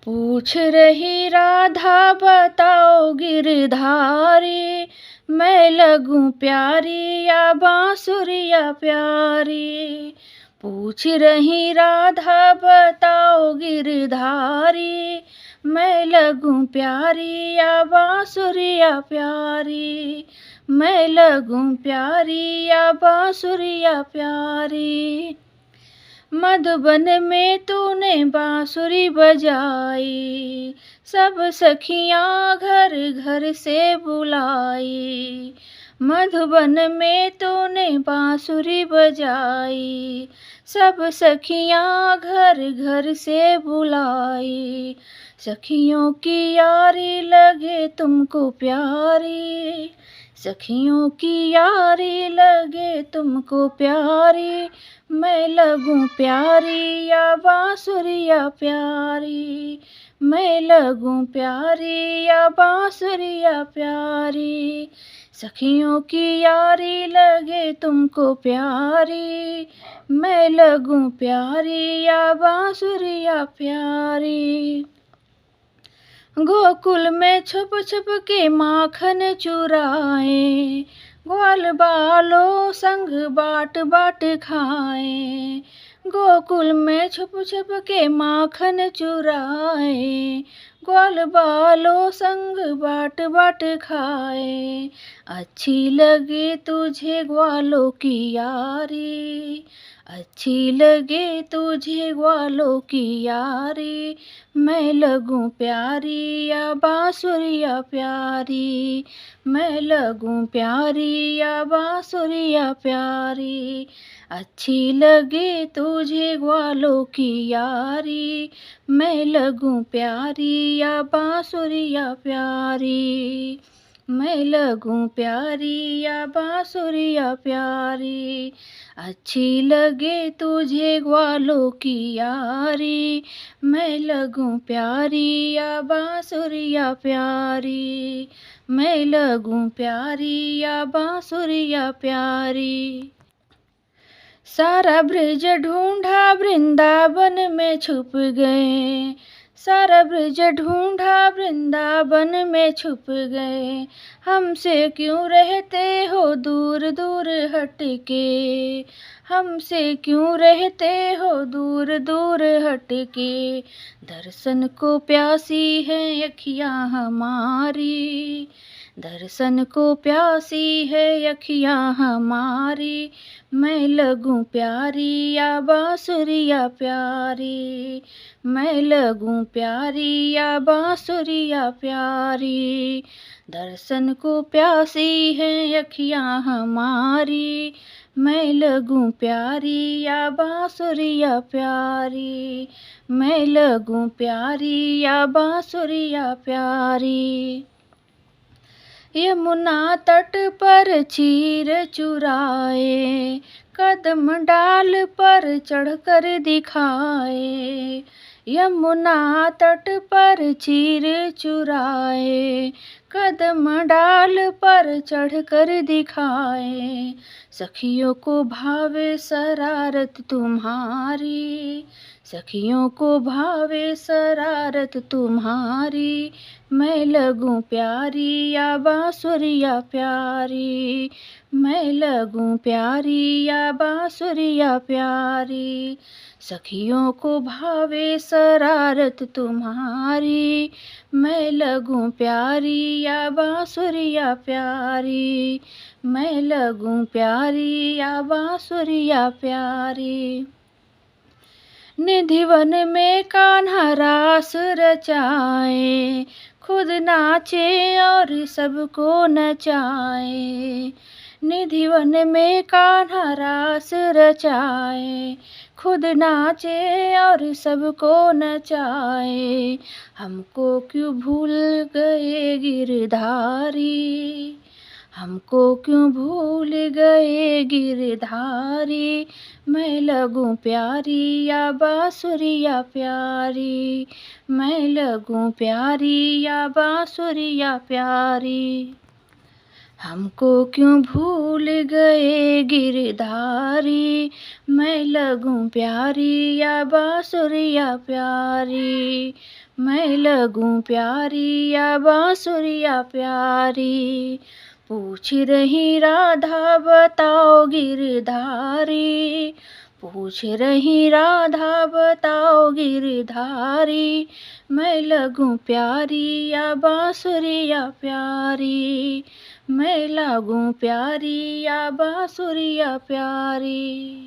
पूछ रही राधा बताओ गिरधारी, मैं लगूं प्यारी या बांसुरिया प्यारी। पूछ रही राधा बताओ गिरधारी, मैं लगूं प्यारी या बांसुरिया प्यारी। मैं लगूं प्यारी या बांसुरिया प्यारी। मधुबन में तूने बांसुरी बजाई, सब सखियां घर घर से बुलाई। मधुबन में तूने बांसुरी बजाई, सब सखियां घर घर से बुलाई। सखियों की यारी लगे तुमको प्यारी, सखियों की यारी लगे तुमको प्यारी। मैं लगूं प्यारी या बांसुरिया प्यारी। मैं लगूं प्यारी या बांसुरिया प्यारी। सखियों की यारी लगे तुमको प्यारी, मैं लगूं प्यारी या बांसुरिया प्यारी। गोकुल में छुप छुप के माखन चुराए, ग्वाल बालों संग बाट बाट खाए। गोकुल में छुप छुप के माखन चुराए, ग्वाल बालों संग बाट बाट खाए। अच्छी लगे तुझे ग्वालों की यारी, अच्छी लगे तुझे ग्वालों की यारी। मैं लगूं प्यारी या बांसुरिया प्यारी। मैं लगूं प्यारी या बांसुरिया प्यारी। अच्छी लगे तुझे ग्वालों की यारी, मैं लगूं प्यारी या बांसुरिया प्यारी। मैं लगूं प्यारी या बांसुरिया प्यारी। अच्छी लगे तुझे ग्वालों की यारी, मैं लगूं प्यारी या बांसुरिया प्यारी। मैं लगूं प्यारी या बांसुरिया प्यारी। सारा ब्रज ढूंढा वृंदावन में छुप गए, सारा ब्रज ढूंढा वृंदावन में छुप गए। हमसे क्यों रहते हो दूर दूर हटके, हमसे क्यों रहते हो दूर दूर हटके। दर्शन को प्यासी है अखियाँ हमारी, दर्शन को प्यासी है अखियाँ हमारी। मैं लगूं प्यारी या बांसुरिया प्यारी। मैं लगूं प्यारी या बांसुरिया प्यारी। दर्शन को प्यासी है अखियाँ हमारी। मैं लगूं प्यारी या बांसुरिया प्यारी। मैं लगूं प्यारी या बांसुरिया प्यारी। यमुना तट पर चीर चुराए, कदम डाल पर चढ़कर दिखाए। यमुना तट पर चीर चुराए, कदम डाल पर चढ़कर दिखाए। सखियों को भावे शरारत तुम्हारी, सखियों को भावे शरारत तुम्हारी। मैं लगूं प्यारी या बांसुरिया प्यारी। मैं लगूं प्यारी या बांसुरिया प्यारी। सखियों को भावे शरारत तुम्हारी। मैं लगूं प्यारी या बांसुरिया प्यारी। मैं लगूं प्यारी या बांसुरिया प्यारी। निधिवन में कान्हा रास रचाए, खुद नाचे और सबको नचाए। निधिवन में कान्हा रास रचाए, खुद नाचे और सबको नचाए। हमको क्यों भूल गए गिरधारी, हमको क्यों भूल गए गिरधारी। मैं लगूं प्यारी या बांसुरिया प्यारी। मैं लगूं प्यारी या बांसुरिया प्यारी। हमको क्यों भूल गए गिरधारी, मैं लगूं प्यारी या बांसुरिया प्यारी, मैं लगूं प्यारी या बांसुरिया प्यारी। पूछ रही राधा बताओ गिरधारी, पूछ रही राधा बताओ गिरधारी, मैं लगूं प्यारी या बांसुरिया प्यारी, मैं लागूं प्यारी या बांसुरिया प्यारी।